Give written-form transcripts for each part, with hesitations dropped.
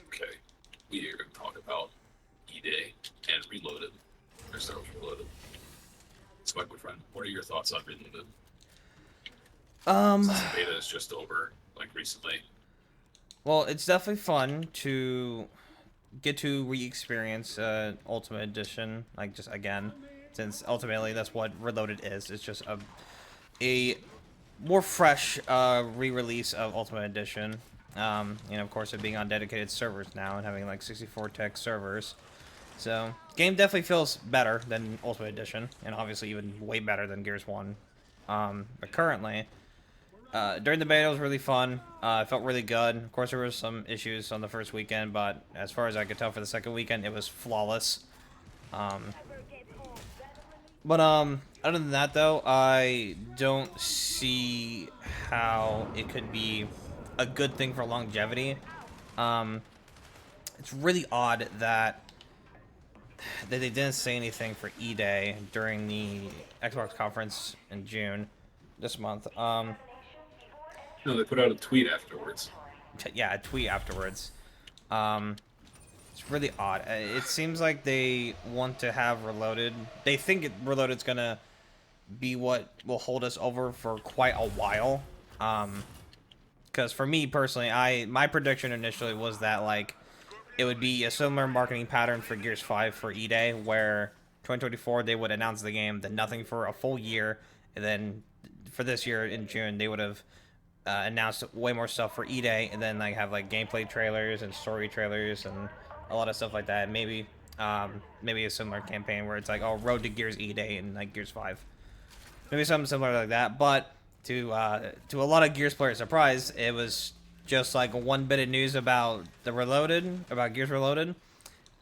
Okay, we are going to talk about E-Day and Reloaded. Or Star Wars Reloaded. So, my friend, what are your thoughts on Reloaded? Um, Since the beta is just over, like recently. well, it's definitely fun to get to re-experience Ultimate Edition, like just again, since ultimately that's what Reloaded is. It's just a more fresh re-release of Ultimate Edition. And of course, it being on dedicated servers now and having like 64 tech servers. So, game definitely feels better than Ultimate Edition, and obviously even way better than Gears 1. But currently, during the beta, it was really fun. It felt really good. Of course, there was some issues on the first weekend, but as far as I could tell for the second weekend, it was flawless. Um, but other than that, though, I don't see how it could be a good thing for longevity. Um, it's really odd that they didn't say anything for E-Day during the Xbox conference in June this month. No, they put out a tweet afterwards. Yeah, a tweet afterwards. Um, it's really odd. It seems like they want to have Reloaded. They think Reloaded's gonna be what will hold us over for quite a while. Because for me personally, I my prediction initially was that like it would be a similar marketing pattern for Gears 5 for E-Day, where 2024 they would announce the game, then nothing for a full year, and then for this year in June they would have announced way more stuff for E-Day, and then like have like gameplay trailers and story trailers and a lot of stuff like that. Maybe a similar campaign where it's like, oh, Road to Gears E-Day and like Gears 5, maybe something similar like that. But to a lot of Gears players' surprise, it was just like one bit of news about the Reloaded, about Gears Reloaded,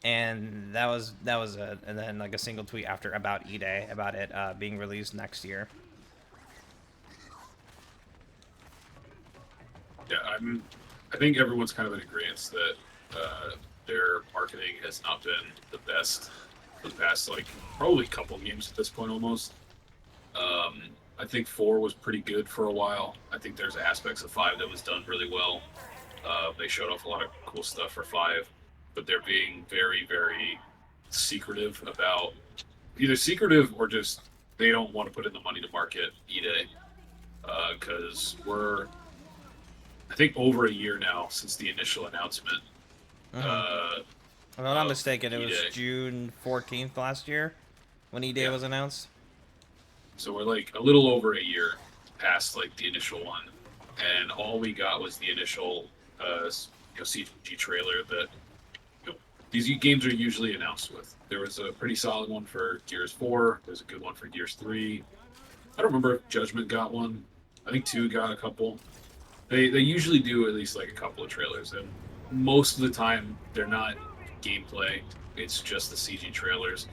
and that was it. And then like a single tweet after about E-Day, about it being released next year. Yeah, I think everyone's kind of in agreement that their marketing has not been the best for the past like probably couple games at this point almost. Um, I think four was pretty good for a while. I think there's aspects of five that was done really well. They showed off a lot of cool stuff for five, but they're being very, very secretive about either secretive or just they don't want to put in the money to market E-Day because we're I think over a year now since the initial announcement Mm-hmm. uh, If I'm not of mistaken, it was E-Day. June 14th last year when E-Day Yeah, was announced. so we're like a little over a year past like the initial one, and all we got was the initial CG trailer that these games are usually announced with. There was a pretty solid one for Gears 4. There's a good one for Gears 3. I don't remember if Judgment got one. I think 2 got a couple. They usually do at least like a couple of trailers, and most of the time they're not gameplay. It's just the CG trailers,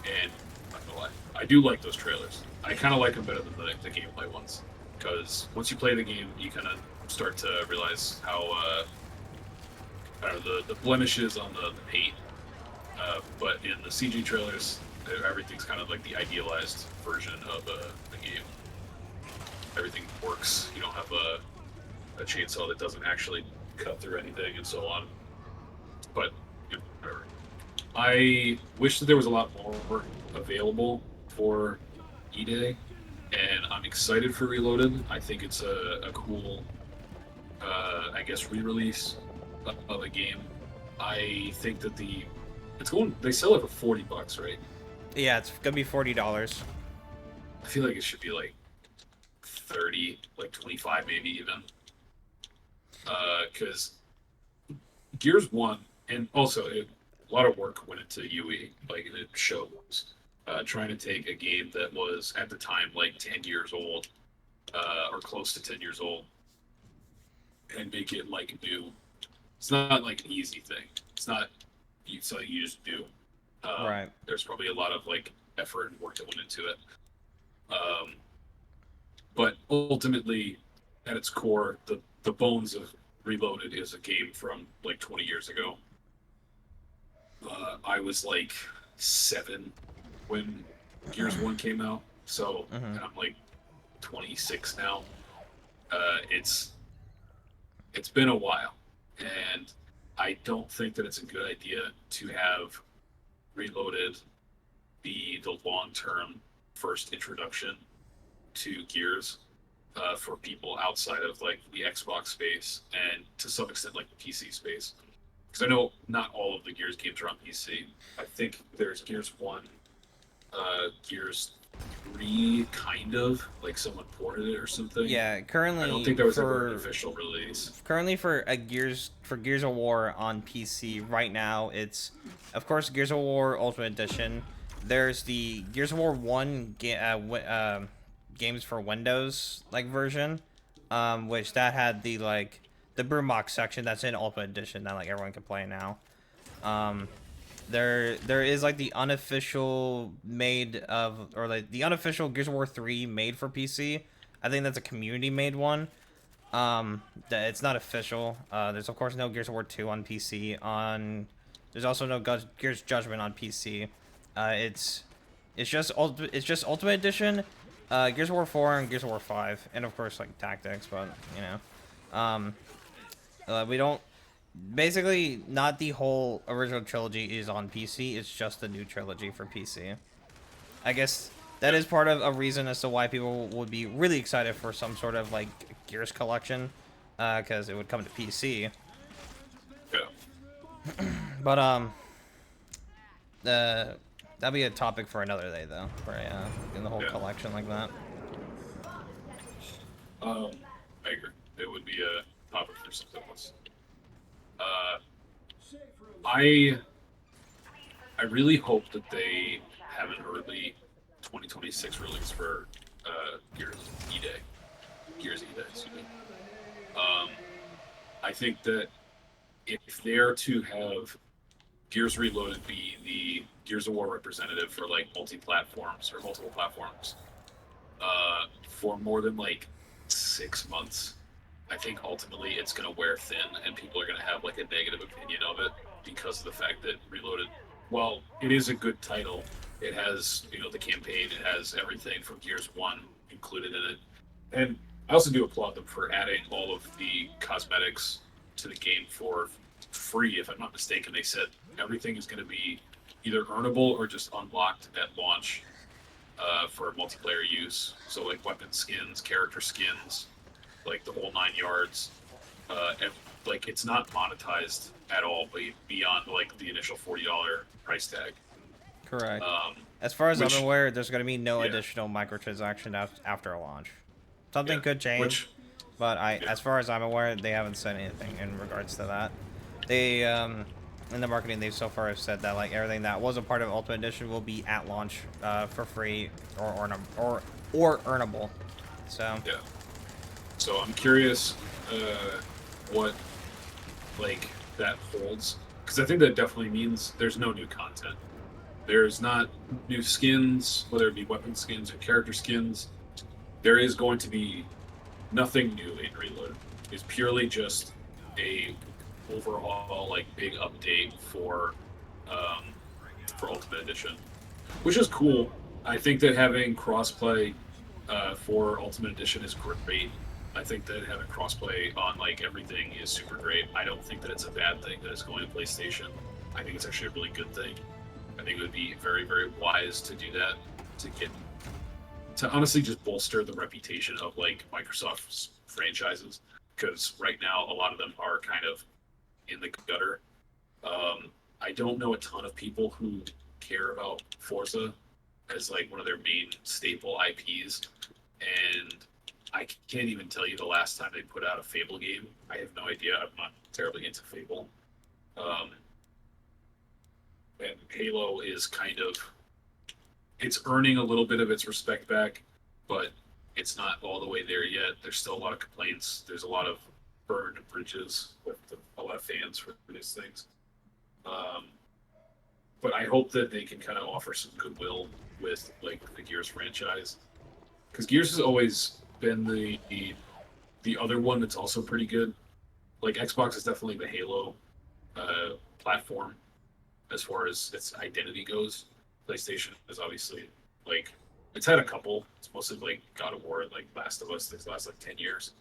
and I'm not gonna lie, I do like those trailers. I kind of like them better than the gameplay ones because once you play the game, you kind of start to realize how kind of the blemishes on the paint. But in the CG trailers, everything's kind of like the idealized version of the game. Everything works. You don't have a chainsaw that doesn't actually cut through anything and so on. But whatever. I wish that there was a lot more available for E-Day, and I'm excited for Reloaded. I think it's a cool, I guess, re-release of a game. I think that it's going. They sell it for $40, right? Yeah, it's gonna be $40. I feel like it should be like 30, like 25, maybe even. Because Gears One, and also a lot of work went into UE, like it shows. Trying to take a game that was at the time like 10 years old, or close to 10 years old, and make it like new. It's not like an easy thing. It's not something you just do. Right. There's probably a lot of like effort and work that went into it. Um, but ultimately, at its core, the bones of Reloaded is a game from like 20 years ago. I was like 7 when Gears One came out, so Mm-hmm. and I'm like 26 now. It's been a while, and I don't think that it's a good idea to have Reloaded be the long term first introduction to Gears for people outside of like the Xbox space and to some extent like the PC space. Because I know not all of the Gears games are on PC. I think there's Gears 1, Gears 3, kind of like someone ported it or something. Yeah, I don't think there was ever an official release. currently for Gears of War on PC right now, it's of course Gears of War Ultimate Edition. There's the Gears of War 1 games for Windows like version, which that had the like the Brumok section that's in Ultimate Edition that like everyone can play now. Um, there is like the unofficial made of or like the unofficial Gears of War 3 made for PC. I think that's a community made one. That it's not official. There's of course no Gears of War 2 on PC. There's also no Gears Judgment on PC. It's just Ultimate Edition, Gears of War 4 and Gears of War 5, and of course like Tactics. But you know, we don't. Basically, not the whole original trilogy is on PC. It's just the new trilogy for PC. I guess that is part of a reason as to why people would be really excited for some sort of like Gears collection, because it would come to PC. Yeah. But that'd be a topic for another day though, for in the whole collection like that. I agree. It would be a topic for something else. I really hope that they have an early 2026 release for Gears E-Day. Gears E-Day, excuse me. I think that if they're to have Gears Reloaded be the Gears of War representative for like multi-platforms or multiple platforms for more than like 6 months, I think ultimately it's going to wear thin and people are going to have like a negative opinion of it because of the fact that Reloaded, well, it is a good title. It has, the campaign, it has everything from Gears 1 included in it. And I also do applaud them for adding all of the cosmetics to the game for free, if I'm not mistaken. They said everything is going to be either earnable or just unlocked at launch for multiplayer use. So like weapon skins, character skins, like the whole 9 yards. And, like it's not monetized at all, but beyond like the initial $40 price tag. Correct. As far as which, I'm aware, there's going to be no additional microtransaction after a launch. Something could change, but as far as I'm aware, they haven't said anything in regards to that. They in the marketing, they so far have said that like everything that was a part of Ultimate Edition will be at launch for free or earnable. So yeah. So I'm curious what like that holds, because I think that definitely means there's no new content. There's not new skins, whether it be weapon skins or character skins. There is going to be nothing new in Reload. It's purely just a overall like big update for Ultimate Edition, which is cool. I think that having crossplay for Ultimate Edition is great. I think that having crossplay on like everything is super great. I don't think that it's a bad thing that it's going to PlayStation. I think it's actually a really good thing. I think it would be very, very wise to do that to honestly just bolster the reputation of like Microsoft's franchises, because right now a lot of them are kind of in the gutter. I don't know a ton of people who care about Forza as like one of their main staple IPs, and I can't even tell you the last time they put out a Fable game. I have no idea. I'm not terribly into Fable. And Halo is kind of, it's earning a little bit of its respect back, but it's not all the way there yet. There's still a lot of complaints. There's a lot of burned bridges with a lot of fans for these things. But I hope that they can kind of offer some goodwill with like the Gears franchise, because Gears has always been the other one that's also pretty good. Like Xbox is definitely the Halo platform as far as its identity goes. PlayStation is obviously like it's had a couple. It's mostly like God of War and like Last of Us. These last like 10 years.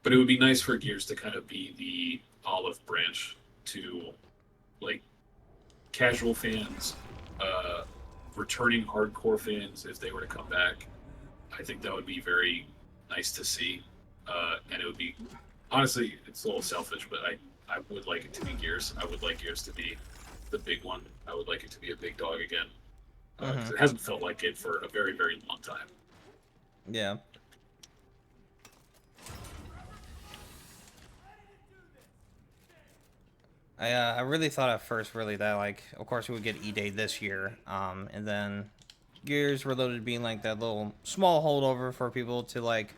But But it would be nice for Gears to kind of be the olive branch to like casual fans, uh, returning hardcore fans if they were to come back. I think that would be very nice to see, and it would be honestly, it's a little selfish, but I would like it to be Gears. I would like Gears to be the big one. I would like it to be a big dog again because it hasn't felt like it for a very very long time. Yeah. I really thought at first, really, that, like, of course we would get E-Day this year, and then Gears Reloaded being, like, that little small holdover for people to, like,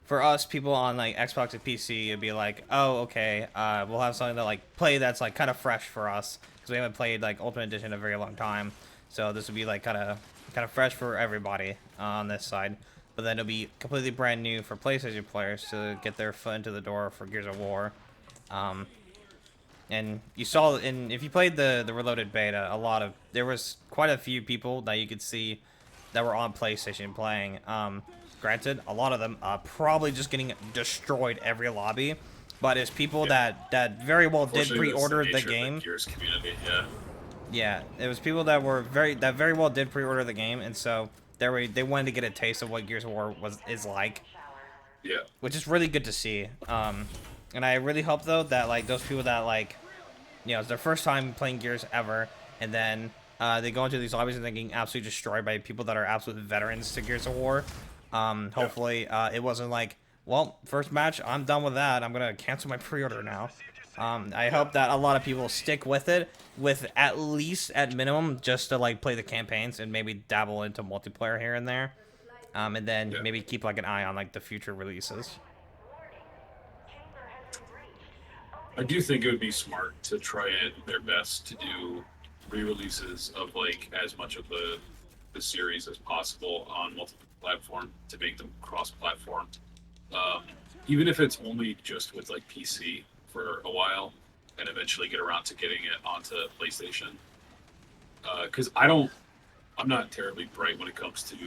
for us, people on, like, Xbox and PC, it'd be like, oh, okay, we'll have something to, like, play that's, like, kind of fresh for us, because we haven't played, like, Ultimate Edition in a very long time, so this would be, like, kind of fresh for everybody on this side, but then it'll be completely brand new for PlayStation players to get their foot into the door for Gears of War. And you saw, if you played the Reloaded beta, there was quite a few people that you could see that were on PlayStation playing. Granted, a lot of them probably just getting destroyed every lobby, but it's people that very well did pre-order the game. The Gears community, yeah. Yeah, it was people that very well did pre-order the game, and so they wanted to get a taste of what Gears of War is like. Yeah. Which is really good to see. And I really hope, though, that, like, those people that, like, you know, it's their first time playing Gears ever, and then they go into these lobbies and they're getting absolutely destroyed by people that are absolute veterans to Gears of War. Hopefully, it wasn't like, well, first match, I'm done with that. I'm going to cancel my pre-order now. I hope that a lot of people stick with it, with at least, at minimum, just to, like, play the campaigns and maybe dabble into multiplayer here and there. And then maybe keep, like, an eye on, like, the future releases. I do think it would be smart to try their best to do re-releases of like as much of the series as possible on multi-platform to make them cross-platform. Um, Even if it's only just with like PC for a while, and eventually get around to getting it onto PlayStation. Because I'm not terribly bright when it comes to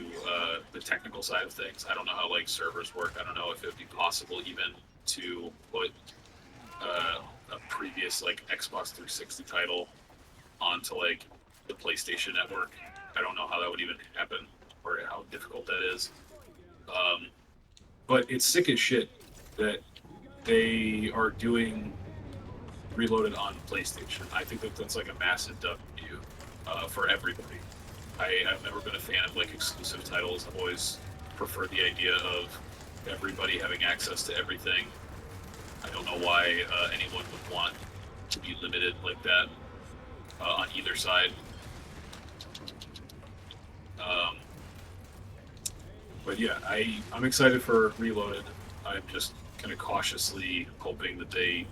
the technical side of things. I don't know how like servers work. I don't know if it would be possible even to put a previous like Xbox 360 title onto like the PlayStation Network. I don't know how that would even happen or how difficult that is. But it's sick as shit that they are doing Reloaded on PlayStation. I think that's like a massive W for everybody. I've never been a fan of like exclusive titles. I've always preferred the idea of everybody having access to everything. I don't know why anyone would want to be limited like that on either side. But yeah, I'm excited for Reloaded. I'm just kind of cautiously hoping that they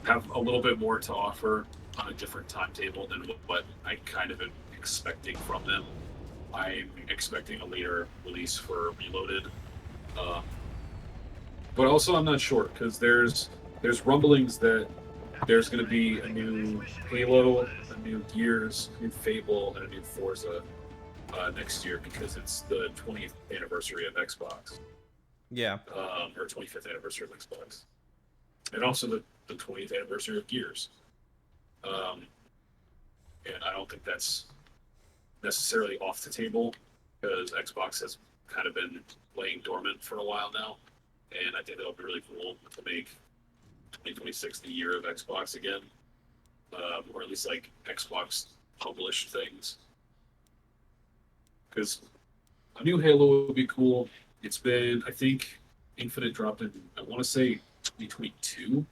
have a little bit more to offer on a different timetable than what I kind of am expecting from them. I'm expecting a later release for Reloaded. But also I'm not sure because there's rumblings that there's going to be a new Halo, a new Gears, a new Fable, and a new Forza next year because it's the 20th anniversary of Xbox. Yeah. Or 25th anniversary of Xbox. And also the 20th anniversary of Gears. And I don't think that's necessarily off the table because Xbox has kind of been laying dormant for a while now. And I think that'll be really cool to make 2026 the year of Xbox again. Or at least like Xbox published things. Because a new Halo would be cool. It's been, I think, Infinite dropped in, I want to say 2022,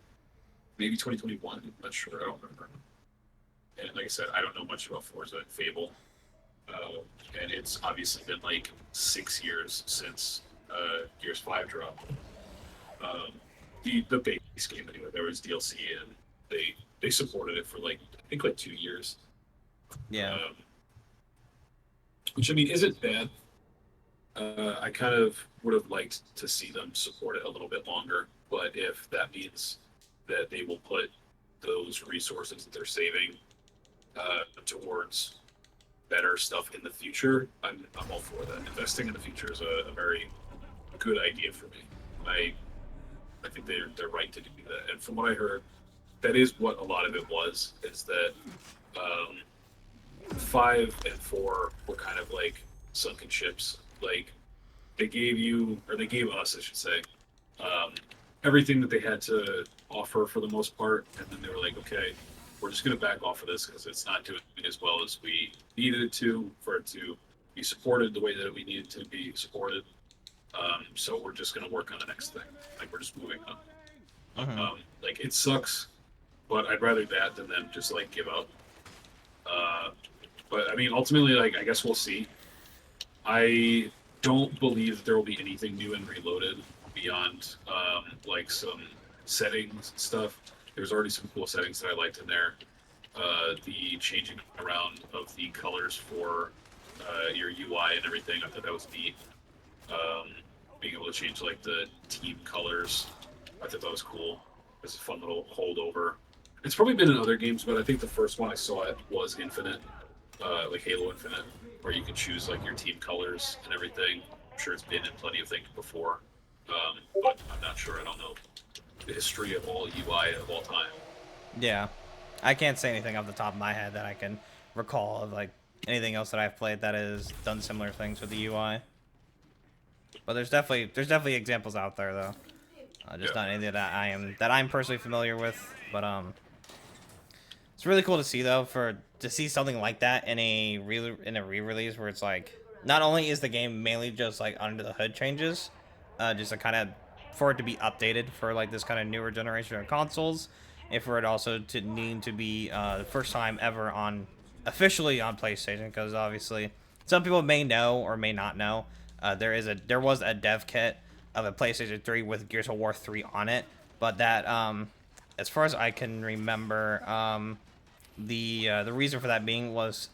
maybe 2021. I'm not sure. I don't remember. And like I said, I don't know much about Forza and Fable. And it's obviously been like 6 years since Gears 5 dropped. The base game anyway. There was DLC and they supported it for like I think like 2 years. Yeah. Which I mean isn't bad. I kind of would have liked to see them support it a little bit longer, but if that means that they will put those resources that they're saving towards better stuff in the future, I'm all for that. Investing in the future is a very good idea for me. I think they're right to do that. And from what I heard, that is what a lot of it was. Is that um, 5 and 4 were kind of like sunken ships. Like they gave you, or they gave us, I should say, um, everything that they had to offer for the most part, and then they were like, okay, we're just going to back off of this because it's not doing as well as we needed it to for it to be supported the way that we needed to be supported. So we're just going to work on the next thing. Like we're just moving on. Mm-hmm. Like it sucks, but I'd rather that than them just like give up. Uh, but I mean, ultimately, like I guess we'll see. I don't believe that there will be anything new and reloaded beyond like some settings and stuff. There's already some cool settings that I liked in there. The changing around of the colors for your UI and everything, I thought that was neat. Um, Being able to change like the team colors, I thought that was cool. It's a fun little holdover. It's probably been in other games, but I think the first one I saw it was Infinite, like Halo Infinite, where you can choose like your team colors and everything. I'm sure it's been in plenty of things before, but I'm not sure. I don't know the history of all UI of all time. Yeah, I can't say anything off the top of my head that I can recall of like anything else that I've played that has done similar things with the UI. But there's definitely examples out there though. Just Yeah, not anything that I'm personally familiar with. But it's really cool to see though to see something like that in a re-release where it's like not only is the game mainly just like under the hood changes, just to kind of for it to be updated for like this kind of newer generation of consoles, and for it also to need to be the first time ever on officially on PlayStation, because obviously some people may know or may not know there was a dev kit of a PlayStation 3 with Gears of War 3 on it, but that as far as I can remember, the reason for that being was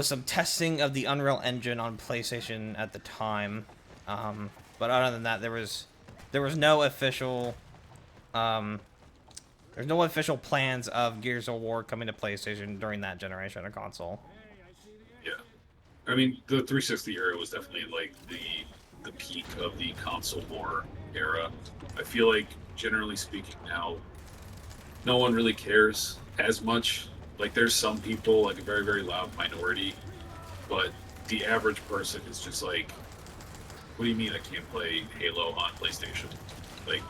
some testing of the Unreal Engine on PlayStation at the time. But other than that, there was no official um, there's no official plans of Gears of War coming to PlayStation during that generation of console. yeah. I mean, the 360 era was definitely like the peak of the console war era. I feel like generally speaking now, no one really cares as much. Like there's some people, like a very very loud minority, but the average person is just like, what do you mean I can't play Halo on PlayStation? Like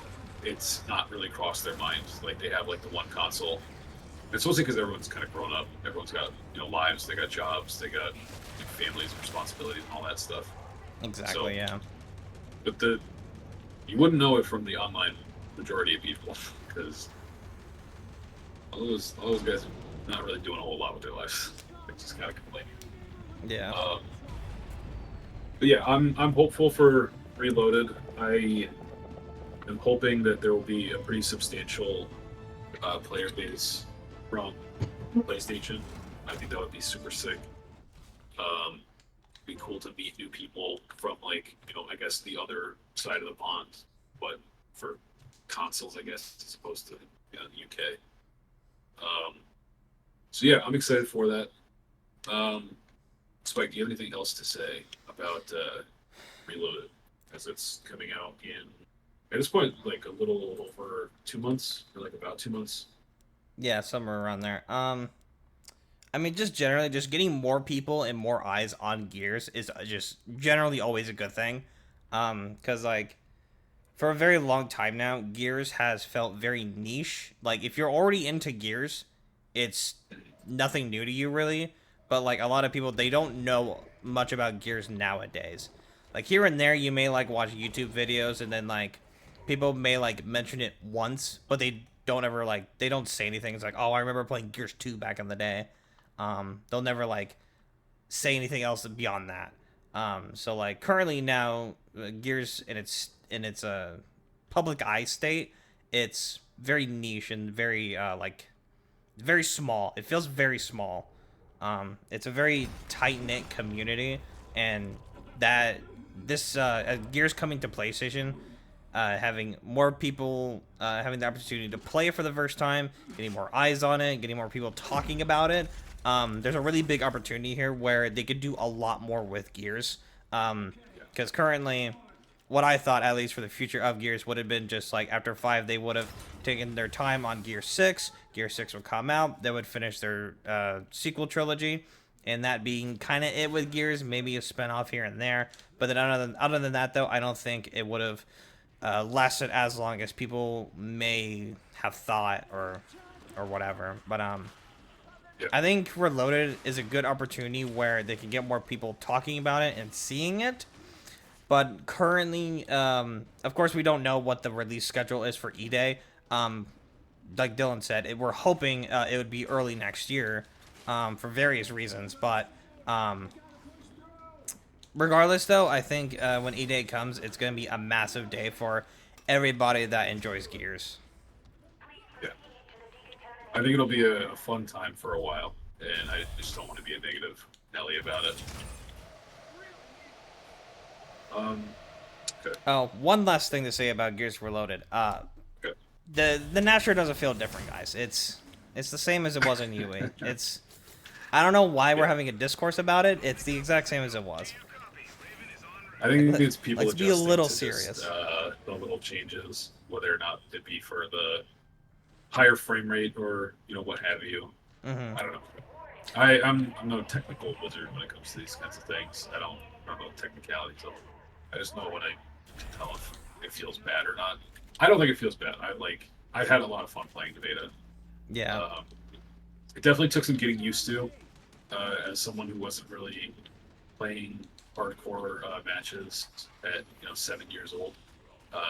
it's not really crossed their minds. Like they have like the one console. It's mostly because everyone's kind of grown up. Everyone's got lives. They got jobs. They got families, responsibilities, and all that stuff. So, Exactly. Yeah. but the you wouldn't know it from the online majority of people because all those guys are not really doing a whole lot with their lives. They're just kind of complaining. Yeah. Um, but yeah, I'm hopeful for Reloaded. I am hoping that there will be a pretty substantial player base from PlayStation. I think that would be super sick. Um, be cool to meet new people from like I guess the other side of the pond, but for consoles, I guess as opposed to the UK. Um, so yeah, I'm excited for that. Um, Spike, do you have anything else to say about Reloaded as it's coming out in at this point like a little over 2 months or like about 2 months? Yeah. Somewhere around there. I mean, just generally, just getting more people and more eyes on Gears is just generally always a good thing. Because like for a very long time now, Gears has felt very niche. Like if you're already into Gears, it's nothing new to you really. But like a lot of people, they don't know much about Gears nowadays. Like here and there, you may like watch YouTube videos, and then like people may like mention it once, but they don't say anything. It's like, oh, I remember playing Gears 2 back in the day. They'll never like say anything else beyond that. So like currently now, Gears in its public eye state, it's very niche and very like very small. It feels very small. It's a very tight knit community, and that this Gears coming to PlayStation, having more people having the opportunity to play it for the first time, getting more eyes on it, getting more people talking about it. There's a really big opportunity here where they could do a lot more with Gears. Yeah. Because currently, what I thought, at least for the future of Gears, would have been just like after 5, they would have taken their time on Gear 6. Gear 6 would come out. They would finish their sequel trilogy, and that being kind of it with Gears. Maybe a spinoff here and there. But then other than that, though, I don't think it would have lasted as long as people may have thought or whatever. But Yeah. I think Reloaded is a good opportunity where they can get more people talking about it and seeing it. But currently, of course, we don't know what the release schedule is for E-Day. Like Dylan said, we're hoping it would be early next year for various reasons. But regardless, though, I think when E-Day comes, it's going to be a massive day for everybody that enjoys Gears. Yeah. I think it'll be a fun time for a while, and I just don't want to be a negative Nelly about it. Okay. Oh, one last thing to say about Gears Reloaded. Okay. The Nashor doesn't feel different, guys. It's the same as it was in UE. It's I don't know why we're having a discourse about it. It's the exact same as it was. I think it's people Let's be a adjusting little to serious. Just, the little changes, whether or not it be for the higher frame rate or what have you. Mm-hmm. I don't know. I'm no technical wizard when it comes to these kinds of things. I don't know the technicalities of it. I just know when I can tell if it feels bad or not. I don't think it feels bad. I've had a lot of fun playing the beta. Yeah. It definitely took some getting used to, as someone who wasn't really playing hardcore matches at 7 years old.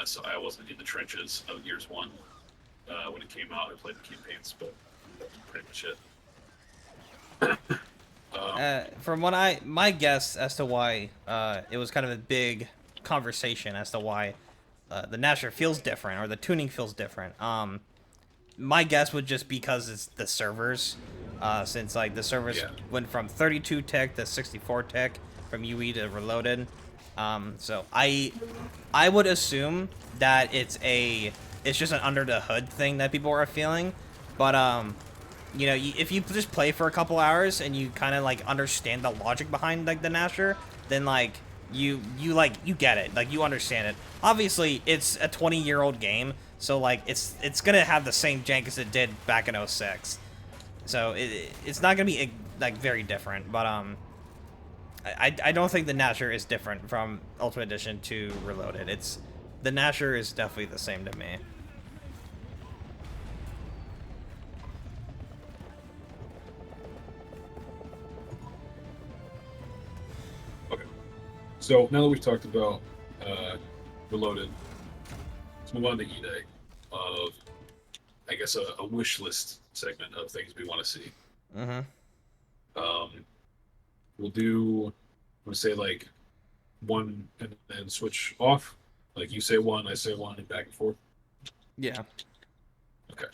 So I wasn't in the trenches of Gears 1 when it came out. I played the campaigns, but that's pretty much it. From my guess as to why it was kind of a big conversation as to why the Nashor feels different or the tuning feels different. My guess would just because it's the servers, since like the servers went from 32 tick to 64 tick from UE to Reloaded. So I would assume that it's just an under the hood thing that people are feeling, but if you just play for a couple hours and you kind of like understand the logic behind like the Nashor, then like you get it, like you understand it. Obviously, it's a 20-year-old game, so like it's gonna have the same jank as it did back in 06. So it's not gonna be like very different, but I don't think the Nashor is different from Ultimate Edition to Reloaded. The Nashor is definitely the same to me. Okay. So now that we've talked about Reloaded, let's move on to E-Day of, I guess, a wish list segment of things we want to see. Mm-hmm. We'll say like one and then switch off. Like you say one, I say one, and back and forth. Yeah. Okay.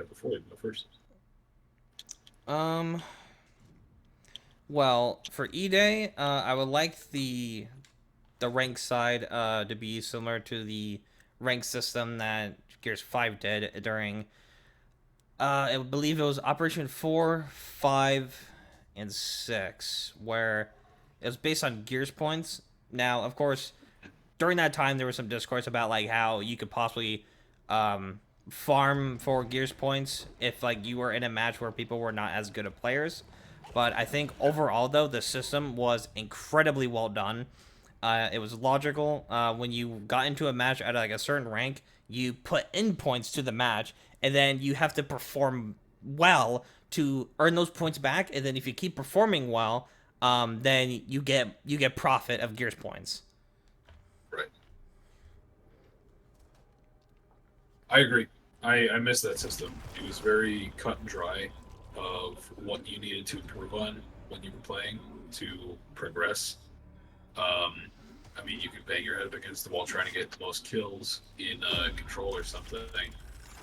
Before we go first. Well, for E-Day, I would like the rank side to be similar to the rank system that Gears 5 did during I believe it was Operation 4, 5, and 6, where it was based on Gears points. Now, of course, during that time there was some discourse about like how you could possibly farm for Gears points if like you were in a match where people were not as good of players. But I think overall, though, the system was incredibly well done. It was logical. When you got into a match at like a certain rank, you put in points to the match, and then you have to perform well to earn those points back. And then if you keep performing well, then you get profit of Gears points. Right. I agree. I miss that system. It was very cut and dry of what you needed to improve on when you were playing to progress. I mean, you could bang your head up against the wall trying to get the most kills in control or something,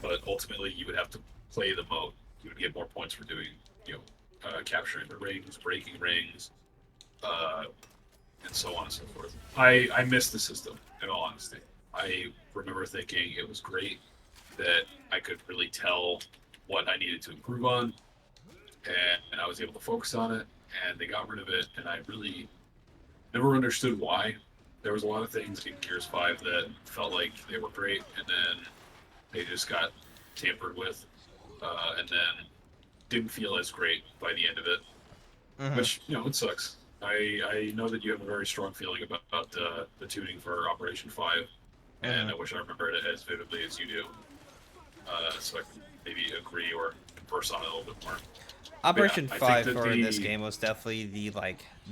but ultimately you would have to play the mode. You would get more points for doing, capturing the rings, breaking rings, and so on and so forth. I miss the system, in all honesty. I remember thinking it was great that I could really tell what I needed to improve on, and I was able to focus on it, and they got rid of it, and I really never understood why. there was a lot of things in Gears 5 that felt like they were great, and then they just got tampered with, and then didn't feel as great by the end of it, Mm-hmm. which, it sucks. I know that you have a very strong feeling about the tuning for Operation 5, and Mm-hmm. I wish I remembered it as vividly as you do, so I can maybe agree or converse on it a little bit more. But yeah, Operation I think 5 that for this game was definitely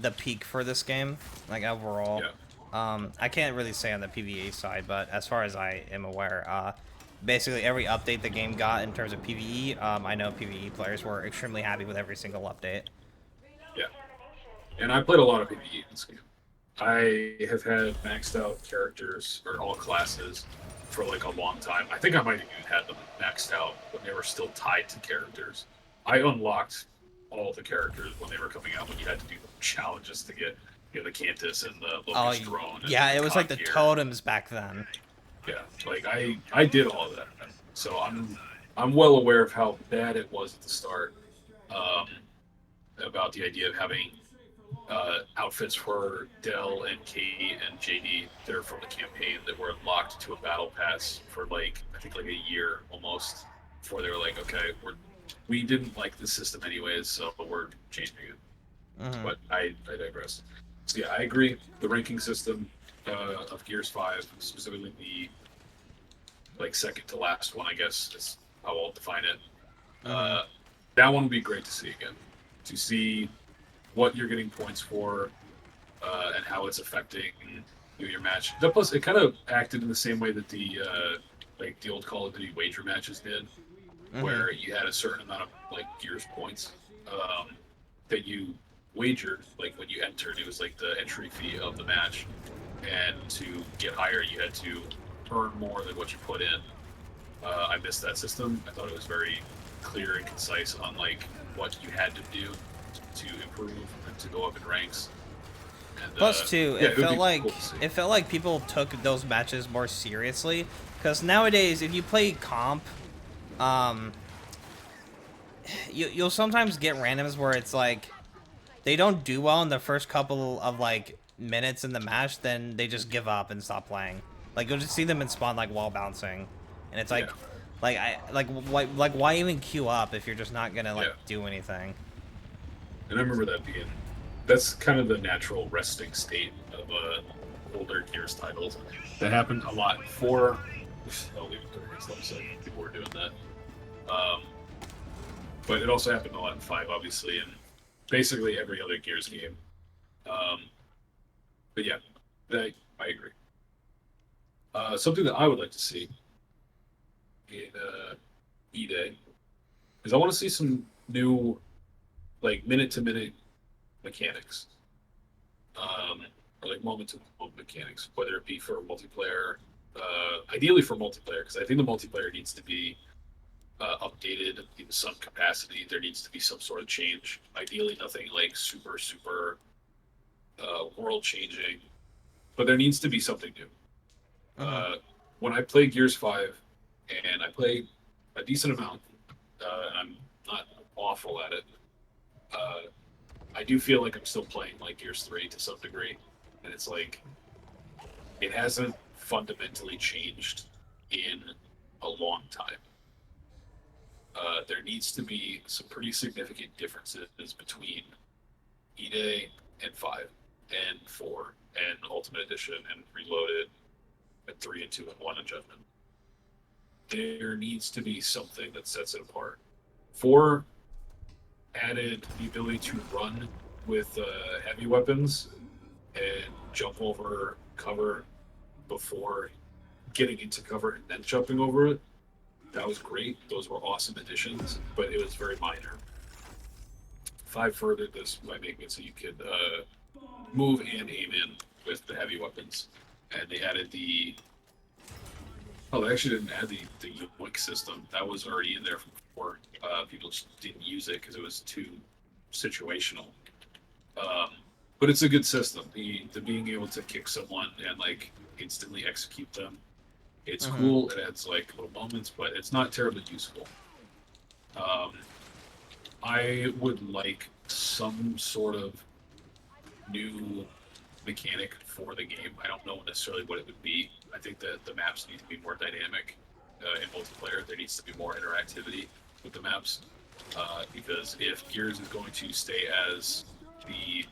the peak for this game, like overall. yeah, I can't really say on the PvE side, but as far as I am aware, basically every update the game got in terms of PvE, I know PvE players were extremely happy with every single update. yeah. And I played a lot of PvE in this game. I have had maxed out characters or all classes for like a long time. I think I might have even had them maxed out when they were still tied to characters. I unlocked all the characters when they were coming out, when you had to do challenges to get the Cantus and the Oh, Locust drone and yeah, the it was like cog the gear. totems back then. Yeah, like I did all of that. So I'm well aware of how bad it was at the start. Um, about the idea of having outfits for Dell and Kate and JD. They're from the campaign that were unlocked to a battle pass for like I think like a year almost before they were like, okay, we didn't like the system anyways, so we're changing it. Mm-hmm. But I digress. So yeah, I agree. The ranking system of Gears 5, specifically the like second to last one, I guess is how I'll define it. Mm-hmm. Uh, that one would be great to see again. To see what you're getting points for, and how it's affecting your match. Plus, it kind of acted in the same way that the old Call of Duty wager matches did, Mm-hmm. where you had a certain amount of like Gears points that you wagered. Like when you entered, it was like the entry fee of the match, and to get higher, you had to earn more than what you put in. I missed that system. I thought it was very clear and concise on like what you had to do to improve and to go up in ranks. And Plus, too, yeah, it would be cool to see. it felt like people took those matches more seriously. Because nowadays, if you play comp, um, you'll sometimes get randoms where it's like they don't do well in the first couple of like minutes in the match, then they just give up and stop playing. Like you'll just see them in spawn like wall bouncing, and it's Yeah, like why even queue up if you're just not gonna like yeah. do anything? And I remember that being that's kind of the natural resting state of older Gears titles. That happened a lot for. I'll leave it to the next episode. People were doing that. Um, but it also happened a lot in 5, obviously, and basically every other Gears game. Um, but yeah, I agree. Something that I would like to see in E-Day is I want to see some new, like, minute-to-minute mechanics. Or like moment-to-moment mechanics, whether it be for multiplayer, ideally for multiplayer, because I think the multiplayer needs to be updated in some capacity. There needs to be some sort of change. Ideally, nothing like super world changing, but there needs to be something new. Mm-hmm. When I play Gears 5, and I play a decent amount, and I'm not awful at it, uh, I do feel like I'm still playing like Gears 3 to some degree, and it's like it hasn't fundamentally changed in a long time. There needs to be some pretty significant differences between E-Day and 5 and 4 and Ultimate Edition and Reloaded and 3 and 2 and 1 and Judgment. There needs to be something that sets it apart. 4 added the ability to run with heavy weapons and jump over cover before getting into cover and then jumping over it. That was great. Those were awesome additions, but it was very minor. 5 furthered this by making it so you could move and aim in with the heavy weapons. And they added the. Oh, they actually didn't add the yoink system. That was already in there from before. People just didn't use it because it was too situational. But it's a good system. The being able to kick someone and like instantly execute them. It's Mm-hmm. cool. It adds like little moments, but it's not terribly useful. Um, I would like some sort of new mechanic for the game. I don't know necessarily what it would be. I think that the maps need to be more dynamic in multiplayer. There needs to be more interactivity with the maps because if Gears is going to stay as the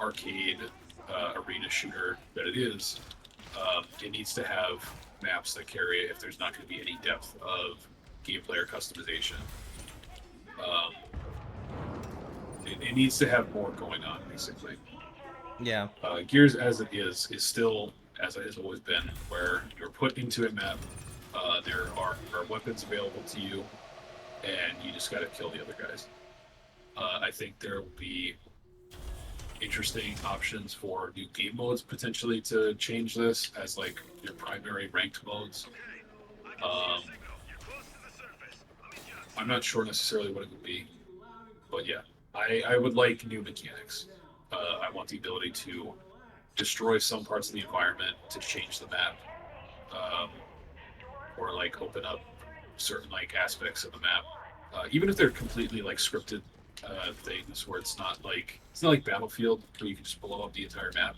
arcade arena shooter that it is, it needs to have maps that carry it if there's not going to be any depth of gameplay or customization. Um, it needs to have more going on, basically. Yeah. Gears as it is still as it has always been, where you're put into a map. There are weapons available to you, and you just got to kill the other guys. I think there will be interesting options for new game modes potentially to change this as like your primary ranked modes. Um, I'm not sure necessarily what it would be, but yeah, I would like new mechanics. I want the ability to destroy some parts of the environment to change the map, um, or like open up certain like aspects of the map, even if they're completely like scripted things where it's not like Battlefield where you can just blow up the entire map,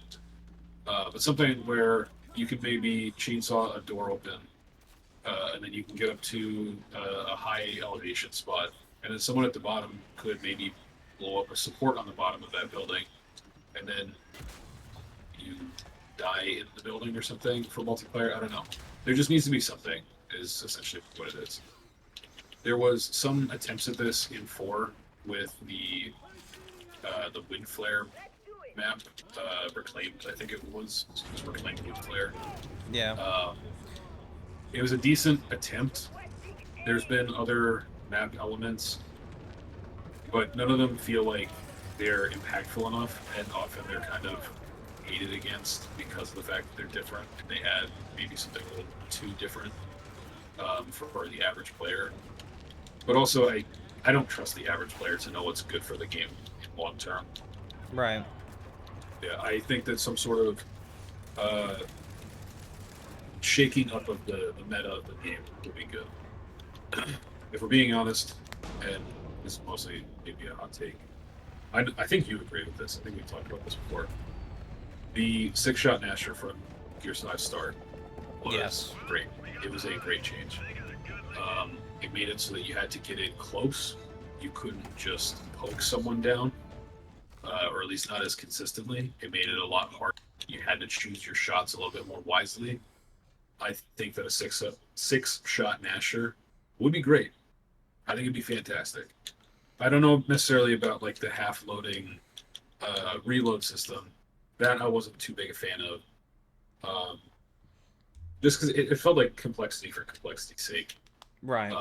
but something where you could maybe chainsaw a door open, and then you can get up to a high elevation spot, and then someone at the bottom could maybe blow up a support on the bottom of that building, and then you die in the building or something for multiplayer. I don't know. There just needs to be something. Is essentially what it is. There was some attempts at this in 4 with the wind flare map, reclaimed. I think it was reclaimed wind flare. Yeah. It was a decent attempt. There's been other map elements, but none of them feel like they're impactful enough, and often they're kind of hated against because of the fact that they're different and they add maybe something a little too different for the average player. But also, I don't trust the average player to know what's good for the game long term. Right. Yeah, I think that some sort of uh, shaking up of the meta of the game would be good. If we're being honest, and this is mostly maybe a hot take, I think you agree with this. I think we talked about this before. The 6-shot Nasher from Gears 5 Start was Yes. great. It was a great change. It made it so that you had to get in close. You couldn't just poke someone down, or at least not as consistently. It made it a lot harder. You had to choose your shots a little bit more wisely. I think that a six-shot Nasher would be great. I think it'd be fantastic. I don't know necessarily about like the half-loading reload system. That I wasn't too big a fan of. Just because it felt like complexity for complexity's sake. Right.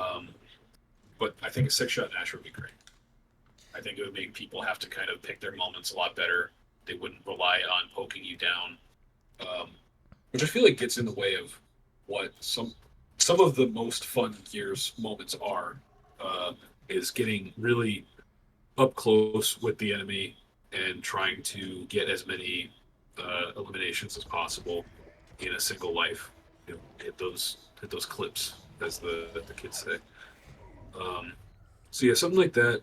But I think a 6-shot Nasher would be great. I think it would make people have to kind of pick their moments a lot better. They wouldn't rely on poking you down, which I feel like gets in the way of what some of the most fun Gears moments are. Is getting really up close with the enemy and trying to get as many eliminations as possible in a single life. You know, hit those clips, as the kids say. So yeah, something like that.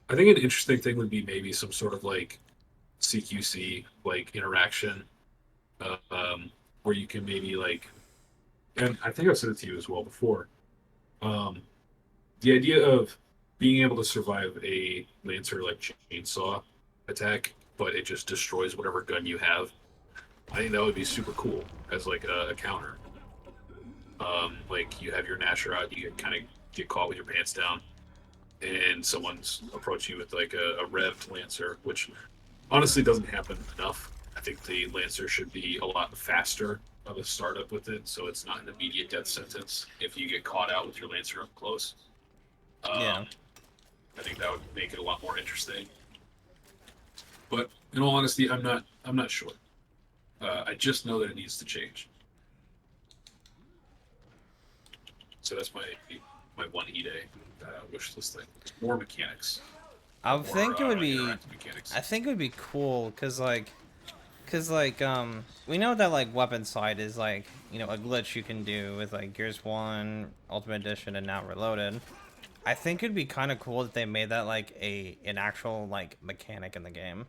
I think an interesting thing would be maybe some sort of like CQC like interaction, where you can maybe like, and I think I've said it to you as well before. Um, the idea of being able to survive a Lancer like chainsaw attack, but it just destroys whatever gun you have. I think that would be super cool as like a counter. Like you have your Nasher out, you kind of get caught with your pants down, and someone's approaching you with like a revved Lancer, which honestly doesn't happen enough. I think the Lancer should be a lot faster of a startup with it, so it's not an immediate death sentence if you get caught out with your Lancer up close. Yeah. I think that would make it a lot more interesting. But in all honesty, I'm not sure. I just know that it needs to change. So that's my one E-Day wish list thing. More mechanics. I think it would be. Interactive mechanics. I think it would be cool cause like we know that like weapon side is like a glitch you can do with like Gears 1 Ultimate Edition and now Reloaded. I think it'd be kind of cool if they made that like an actual like mechanic in the game.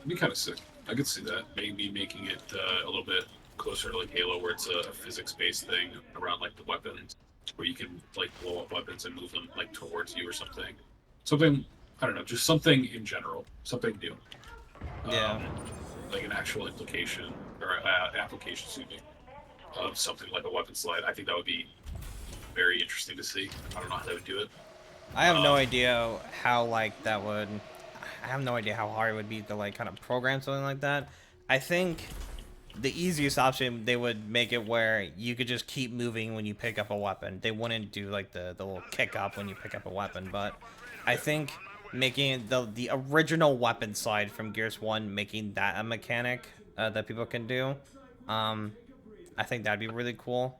It'd be kind of sick. I could see that. Maybe making it a little bit closer to like Halo, where it's a physics-based thing around like the weapons, where you can like blow up weapons and move them like towards you or something. Something I don't know, just something in general, something new, Yeah. um, like an actual implication or application, excuse me, of something like a weapon slide. I think that would be very interesting to see. I don't know how they would do it. I have no Um, idea how like that would. I have no idea how hard it would be to like kind of program something like that. I think the easiest option they would make it where you could just keep moving when you pick up a weapon. They wouldn't do like the little kick up when you pick up a weapon, but I think making the original weapon slide from Gears 1, making that a mechanic that people can do, um, I think that'd be really cool.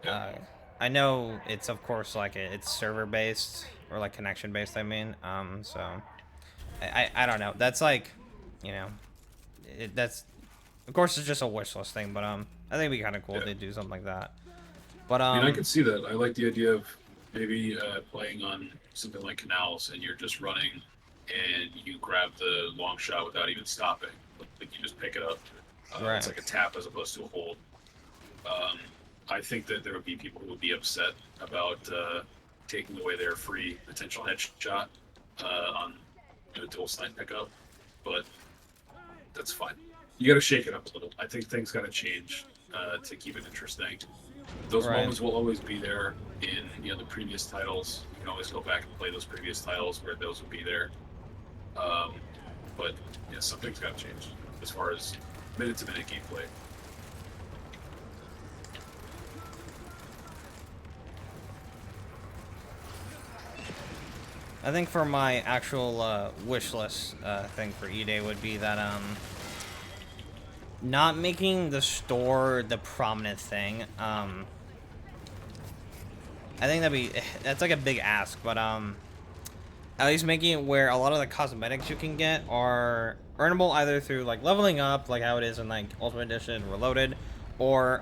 yeah. Uh, I know it's of course like it's server based or like connection based. I mean, so I don't know. That's like, you know, that's of course it's just a wish list thing, but I think it'd be kind of cool Yeah. if they do something like that. But I mean, I could see that. I like the idea of maybe playing on something like canals, and you're just running, and you grab the long shot without even stopping. Like you just pick it up. It's right, like a tap as opposed to a hold. Um, I think that there would be people who would be upset about taking away their free potential headshot on a dual snipe pickup, but that's fine. You got to shake it up a little. I think things got to change to keep it interesting. Those right. moments will always be there in the previous titles. You can always go back and play those previous titles where those would be there. Um, but yeah, something's got to change as far as minute to minute gameplay. I think for my actual wish list thing for E-Day would be that not making the store the prominent thing. I think that's like a big ask, but at least making it where a lot of the cosmetics you can get are earnable either through like leveling up, like how it is in like Ultimate Edition and Reloaded, or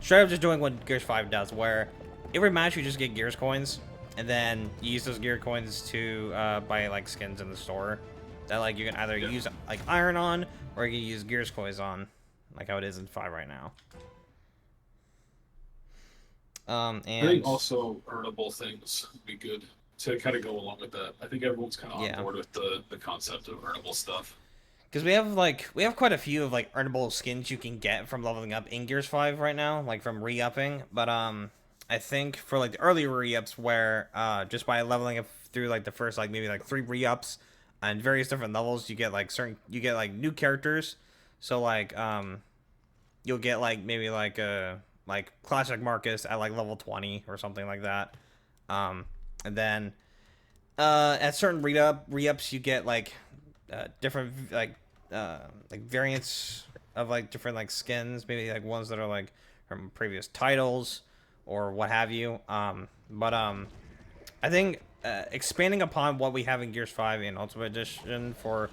straight up just doing what Gears 5 does, where every match you just get Gears coins, and then you use those Gear coins to buy like skins in the store that like you can either Yeah. use like iron on, or you can use Gears coins on, like how it is in 5 right now. I think And also earnable things would be good to kind of go along with that. I think everyone's kind of on yeah. board with the concept of earnable stuff. Because we have quite a few of like earnable skins you can get from leveling up in Gears 5 right now, like from re-upping. But I think for like the earlier re-ups where just by leveling up through like the first like maybe like 3 re-ups and various different levels, you get like new characters. So like you'll get like maybe like like classic Marcus at like level 20 or something like that. And then at certain re-ups you get different like variants of like different like skins, maybe like ones that are like from previous titles or what have you. But I think expanding upon what we have in Gears 5 and Ultimate Edition for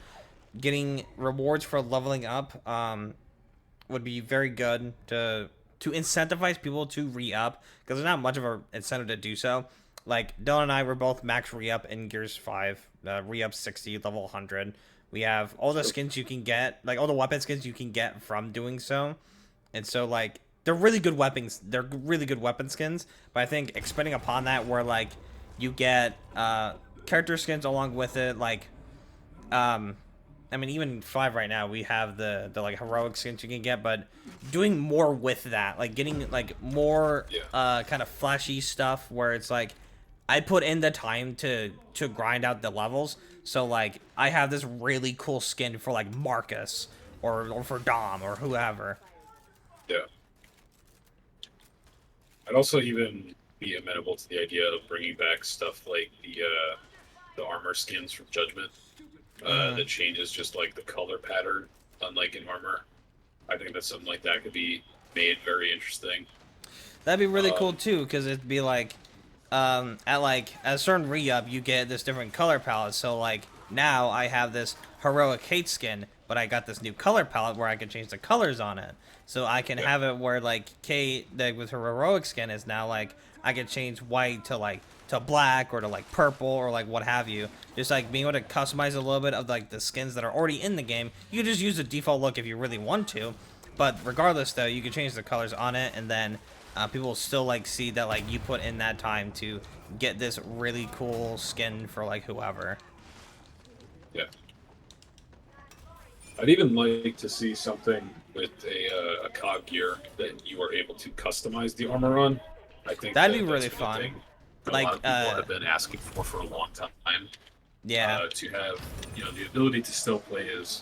getting rewards for leveling up would be very good to incentivize people to re-up, because there's not much of an incentive to do so. Like Dylan and I were both max re-up in Gears 5, re-up 60, level 100. We have all the skins you can get, like all the weapon skins you can get from doing so. And so like they're really good weapons. They're really good weapon skins, but I think expanding upon that where like you get character skins along with it, like um I mean, even 5 right now, we have the like heroic skins you can get, but doing more with that, like getting like more Yeah. kind of flashy stuff where it's like I put in the time to grind out the levels, so like I have this really cool skin for like Marcus or for Dom or whoever. Yeah. I'd also even be amenable to the idea of bringing back stuff like the armor skins from Judgment Mm-hmm. that changes just like the color pattern, unlike in armor. I think that something like that could be made very interesting. That'd be really cool Um, too, because it'd be like, at a certain re-up, you get this different color palette. So like now I have this heroic hate skin, but I got this new color palette where I can change the colors on it. So I can Yeah. have it where like Kate, like with her heroic skin, is now like I can change white to like to black or to like purple or like what have you. Just like being able to customize a little bit of like the skins that are already in the game. You can just use the default look if you really want to, but regardless though, you can change the colors on it, and then people will still like see that like you put in that time to get this really cool skin for like whoever. Yeah. I'd even like to see something with a cog gear that you are able to customize the armor on. I think That'd be that that's really been a fun. thing that a lot Like, of people have been asking for a long time. yeah, To have the ability to still play as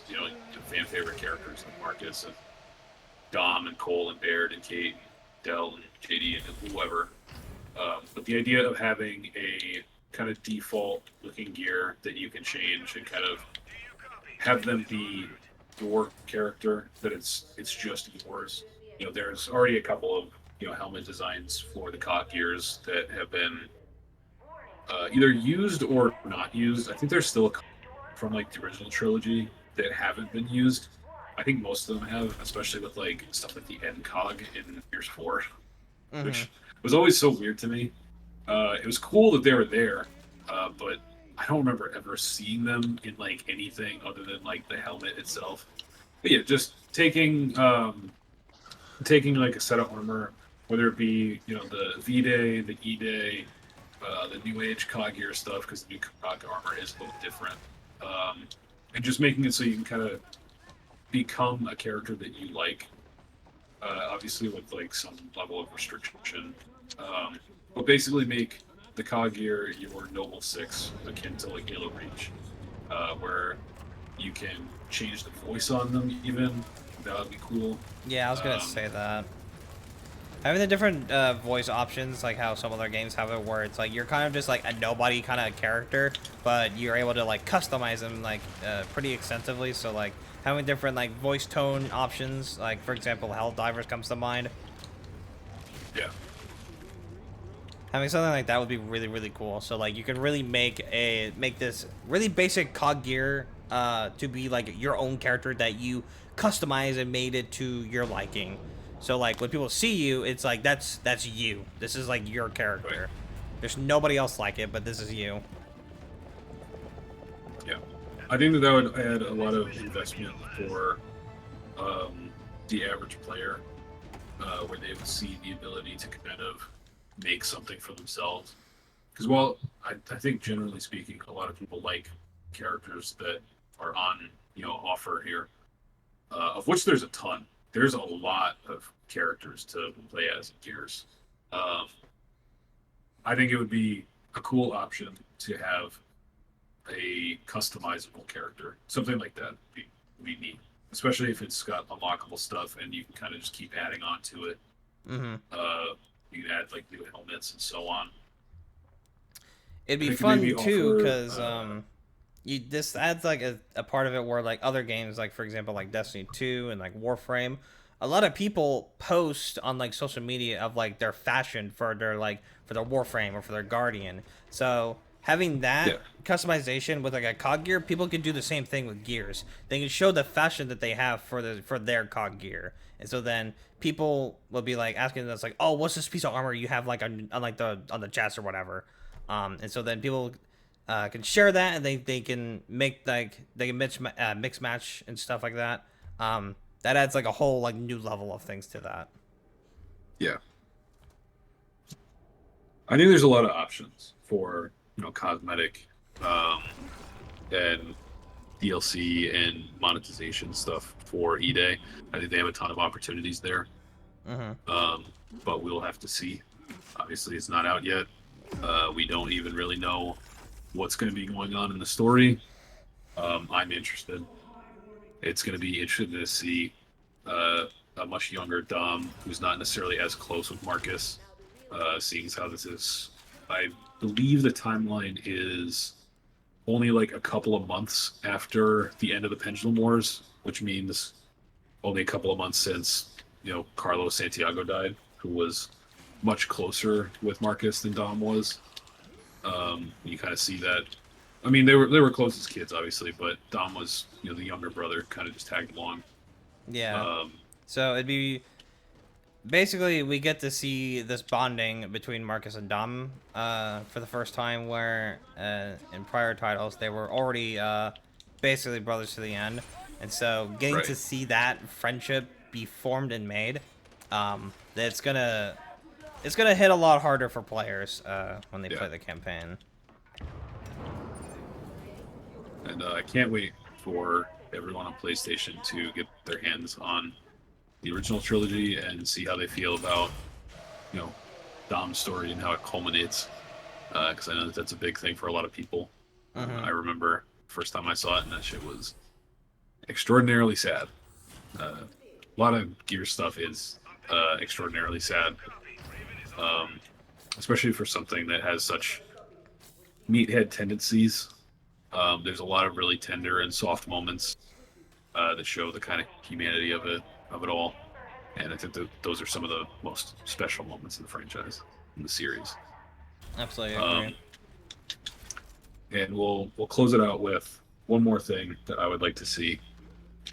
fan favorite characters like Marcus and Dom and Cole and Baird and Kate and Dell and JD and whoever. But the idea of having a kind of default looking gear that you can change and kind of have them be your character, that it's just yours. There's already a couple of helmet designs for the cog gears that have been either used or not used. I think there's still a couple from like the original trilogy that haven't been used. I think most of them have, especially with like stuff like the end cog in Gears 4, mm-hmm. which was always so weird to me. It was cool that they were there, but I don't remember ever seeing them in like anything other than like the helmet itself. But yeah, just taking like a set of armor, whether it be the V Day, the E Day, the New Age cog gear stuff, because the new cog armor is a little different, and just making it so you can kind of become a character that you like. Obviously, with like some level of restriction, but basically make the cog gear your Noble Six, akin to like Halo Reach, where you can change the voice on them. Even that would be cool. Yeah, I was gonna say that. Having the different voice options, like how some other games have it, where it's like you're kind of just like a nobody kind of character, but you're able to like customize them like pretty extensively. So like having different like voice tone options, like for example, Hell Divers comes to mind. Yeah. Having something like that would be really really cool. So like you can really make this really basic cog gear to be like your own character that you customize and made it to your liking. So like when people see you, it's like that's you. This is like your character. Right. There's nobody else like it, but this is you. Yeah. I think that would add a lot of investment for the average player, where they would see the ability to kind of make something for themselves. Because while I think generally speaking, a lot of people like characters that are on offer here, of which there's a ton. There's a lot of characters to play as in Gears. Um, I think it would be a cool option to have a customizable character. Something like that would be neat, especially if it's got unlockable stuff and you can kind of just keep adding on to it. Mm-hmm. You can add like new helmets and so on. It'd be They could fun maybe too, offer, because you this adds like a part of it where like other games, like for example like Destiny 2 and like Warframe, a lot of people post on like social media of like their fashion for their Warframe or for their Guardian. So having that yeah, customization with like a cog gear, people can do the same thing with gears. They can show the fashion that they have for their cog gear, and so then people will be like asking us like, oh, what's this piece of armor you have like on like on the chest or whatever. And so then people can share that, and they can make like they can mix match and stuff like that. That adds like a whole like new level of things to that. yeah. I think there's a lot of options for cosmetic and DLC and monetization stuff for eDay. I think they have a ton of opportunities there. Mm-hmm. But we'll have to see. Obviously, it's not out yet. We don't even really know what's going to be going on in the story. I'm interested. It's going to be interesting to see a much younger Dom, who's not necessarily as close with Marcus, seeing as how this is. I believe the timeline is only like a couple of months after the end of the Pendulum Wars, which means only a couple of months since Carlos Santiago died, who was much closer with Marcus than Dom was. You kind of see that I mean, they were close as kids, obviously, but Dom was the younger brother, kind of just tagged along. Yeah. Um, So it'd be basically we get to see this bonding between Marcus and Dom for the first time, where in prior titles they were already basically brothers to the end, and so getting right. to see that friendship be formed and made, it's gonna hit a lot harder for players when they Yeah, play the campaign. and I can't wait for everyone on PlayStation to get their hands on the original trilogy and see how they feel about you know Dom's story and how it culminates. Because I know that's a big thing for a lot of people. Mm-hmm. I remember first time I saw it, and that shit was extraordinarily sad. A lot of Gear stuff is extraordinarily sad, um, especially for something that has such meathead tendencies. There's a lot of really tender and soft moments that show the kind of humanity of it all, and I think that those are some of the most special moments in the franchise, in the series. Absolutely agree. Um, and we'll close it out with one more thing that I would like to see,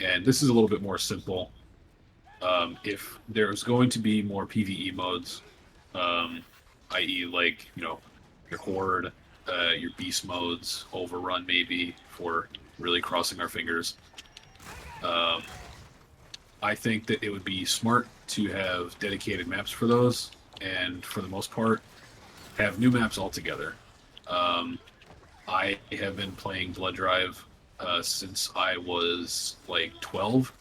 and this is a little bit more simple. If there's going to be more PVE modes, um, i.e., like your horde, your beast modes, overrun maybe for really crossing our fingers. Um, I think that it would be smart to have dedicated maps for those, and for the most part, have new maps altogether. Um, I have been playing Blood Drive since I was like 12,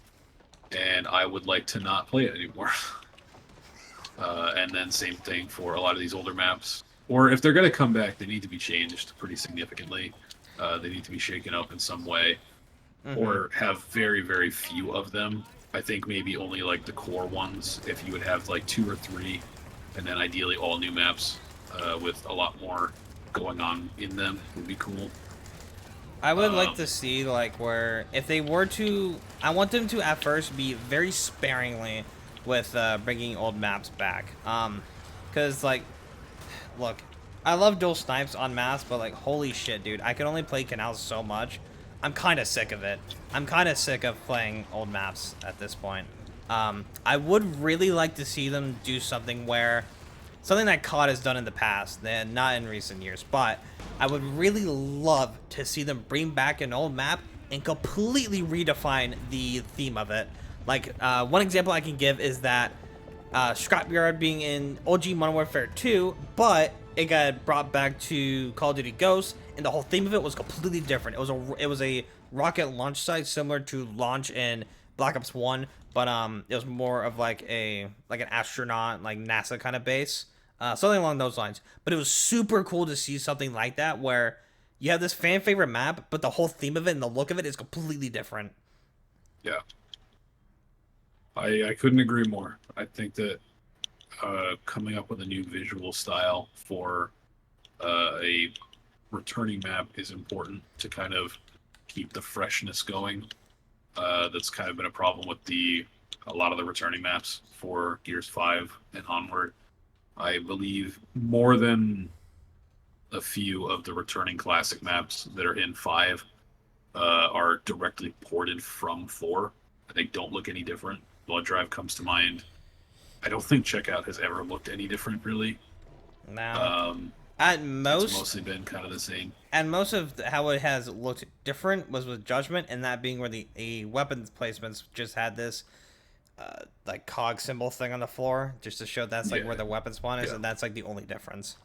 and I would like to not play it anymore. And then same thing for a lot of these older maps. Or if they're going to come back, they need to be changed pretty significantly. They need to be shaken up in some way, Mm-hmm. or have very, very few of them. I think maybe only like the core ones. If you would have like two or three, and then ideally all new maps with a lot more going on in them would be cool. I would like Um, to see like where if they were to, I want them to at first be very sparingly with bringing old maps back. Because like, look, I love dual snipes on maps, but like, holy shit, dude, I can only play canals so much. I'm kind of sick of it. I'm kind of sick of playing old maps at this point. I would really like to see them do something where something that COD has done in the past, and not in recent years, but I would really love to see them bring back an old map and completely redefine the theme of it. Like, one example I can give is that Scrapyard being in OG Modern Warfare 2, but it got brought back to Call of Duty Ghosts, and the whole theme of it was completely different. It was a rocket launch site similar to launch in Black Ops 1, but it was more of like an astronaut, like NASA kind of base, something along those lines. But it was super cool to see something like that where you have this fan favorite map, but the whole theme of it and the look of it is completely different. yeah, I couldn't agree more. I think that coming up with a new visual style for a returning map is important to kind of keep the freshness going. That's kind of been a problem with a lot of the returning maps for Gears 5 and onward. I believe more than a few of the returning classic maps that are in 5 are directly ported from 4. They don't look any different. Blood Drive comes to mind. I don't think Checkout has ever looked any different, really. Now, Um, at it's most, mostly been kind of the same. and most of how it has looked different was with Judgment, and that being where the weapons placements just had this like cog symbol thing on the floor, just to show that's like where Yeah, the weapon spawn is, yeah. and that's like the only difference.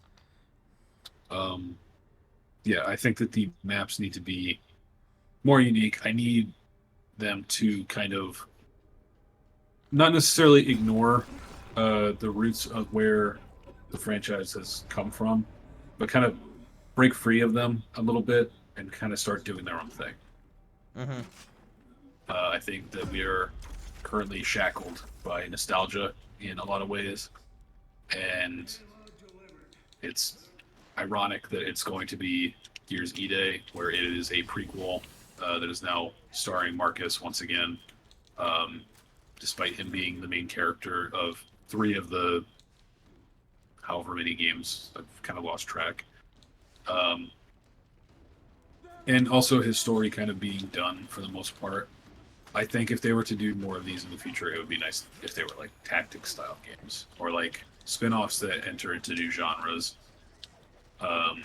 Um, yeah, I think that the maps need to be more unique. I need them to kind of not necessarily ignore the roots of where the franchise has come from, but kind of break free of them a little bit and kind of start doing their own thing. Mm-hmm. I think that we are currently shackled by nostalgia in a lot of ways, and it's ironic that it's going to be Gears E Day, where it is a prequel that is now starring Marcus once again, um, despite him being the main character of 3 of the however many games. I've kind of lost track. Um, and also his story kind of being done for the most part. I think if they were to do more of these in the future, it would be nice if they were like tactic style games or like spin-offs that enter into new genres. Um,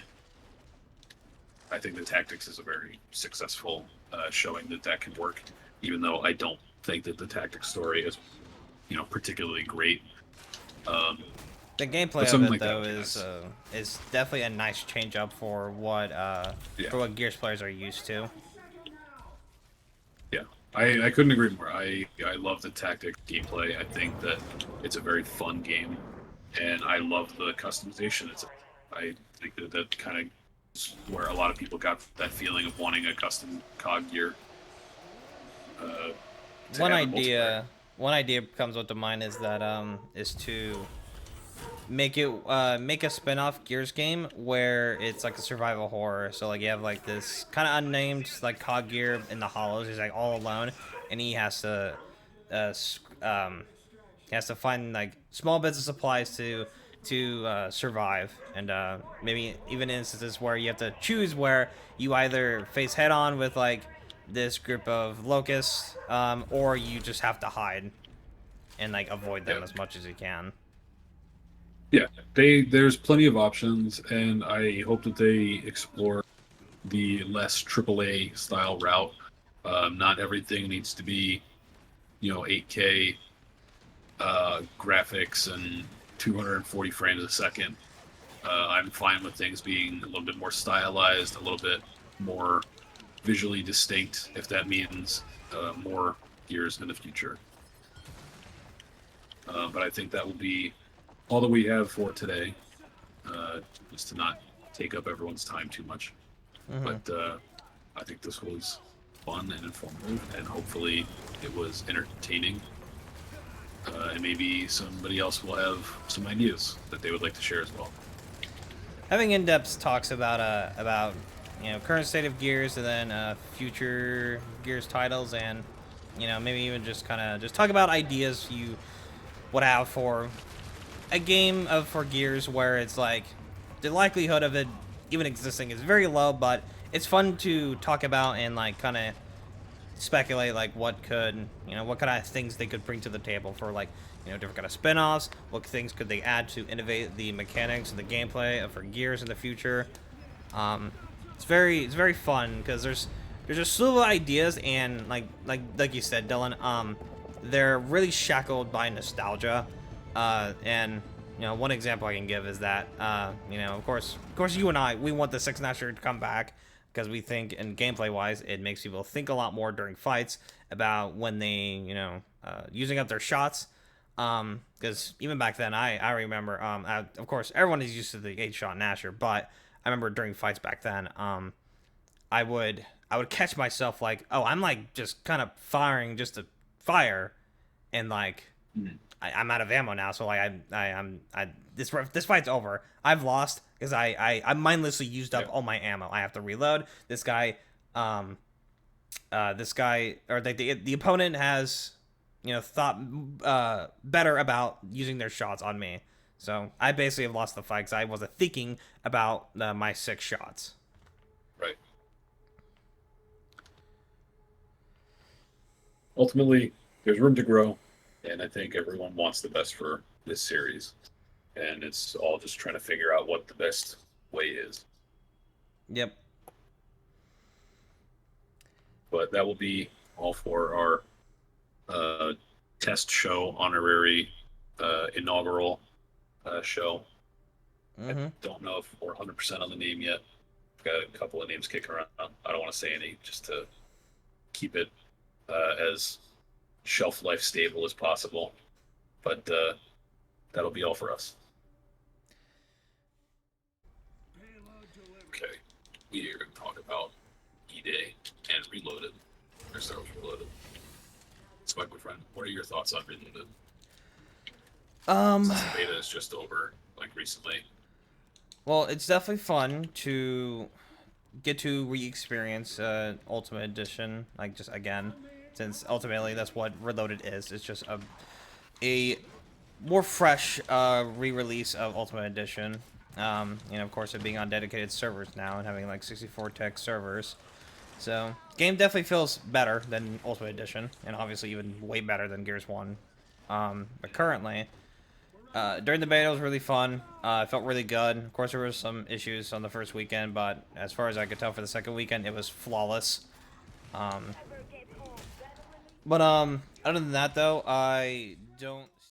I think the tactics is a very successful showing that that can work, even though I don't think that the tactics story is, particularly great. Um, The but gameplay of something it like that though would be nice. is definitely a nice change up Yeah, for what Gears players are used to. yeah. I couldn't agree more. I love the tactic gameplay. I think that it's a very fun game, and I love the customization. I think that that kind of is where a lot of people got that feeling of wanting a custom COG gear uh, to One have in multiplayer. idea one idea comes up to mind is that is to make a spin-off Gears game where it's like a survival horror. So like you have like this kind of unnamed like cog gear in the hollows. He's like all alone, and uh, he has to find like small bits of supplies to survive, and maybe even instances where you have to choose where you either face head on with like this group of locusts, or you just have to hide and like avoid Yeah, them as much as you can. yeah. There's plenty of options, and I hope that they explore the less AAA style route. Not everything needs to be 8K graphics and 240 frames a second. I'm fine with things being a little bit more stylized, a little bit more visually distinct, if that means more years in the future. But I think that will be all that we have for today, just to not take up everyone's time too much. Mm-hmm. But I think this was fun and informative, and hopefully it was entertaining. And maybe somebody else will have some ideas that they would like to share as well. Having in-depth talks about current state of Gears and then future Gears titles, and maybe even just kind of just talk about ideas you would have for a game of for Gears where it's like the likelihood of it even existing is very low, but it's fun to talk about and like kind of speculate like what kind of things they could bring to the table for like different kind of spin-offs. What things could they add to innovate the mechanics and the gameplay of for Gears in the future. um it's very fun because there's a slew of ideas, and like you said, Dylan, they're really shackled by nostalgia. And one example I can give is that of course you and I, we want the Six Nasher to come back because we think, and gameplay wise, it makes people think a lot more during fights about when they using up their shots. Because even back then, I remember, of course everyone is used to the 8-shot Nasher, but I remember during fights back then, I would catch myself like, oh, I'm like just kind of firing just to fire, and like Mm. I'm out of ammo now, so like this fight's over. I've lost because I mindlessly used up Yeah, all my ammo. I have to reload. Um this guy, or the opponent has thought better about using their shots on me. So I basically have lost the fight because I wasn't thinking about my 6 shots. right. Ultimately, there's room to grow, and I think everyone wants the best for this series, and it's all just trying to figure out what the best way is. Yep. But that will be all for our uh, test show honorary inaugural show. I Mm-hmm. don't know if we're 100% on the name yet. I've got a couple of names kicking around. I don't want to say any just to keep it as shelf life stable as possible. But that'll be all for us. Okay. We are going to talk about E-Day and Reloaded. Or Star Wars Reloaded. So, my good friend, what are your thoughts on Reloaded? Um. Since the beta is just over, like recently. Well, it's definitely fun to get to re-experience Ultimate Edition, like just again, since ultimately that's what Reloaded is. It's just a more fresh re-release of Ultimate Edition. You know, of course, it being on dedicated servers now and having like 64 tech servers. So, game definitely feels better than Ultimate Edition, and obviously even way better than Gears 1. But currently, during the beta, it was really fun. It felt really good. Of course, there were some issues on the first weekend, but as far as I could tell for the second weekend, it was flawless. Um, but other than that, though, I don't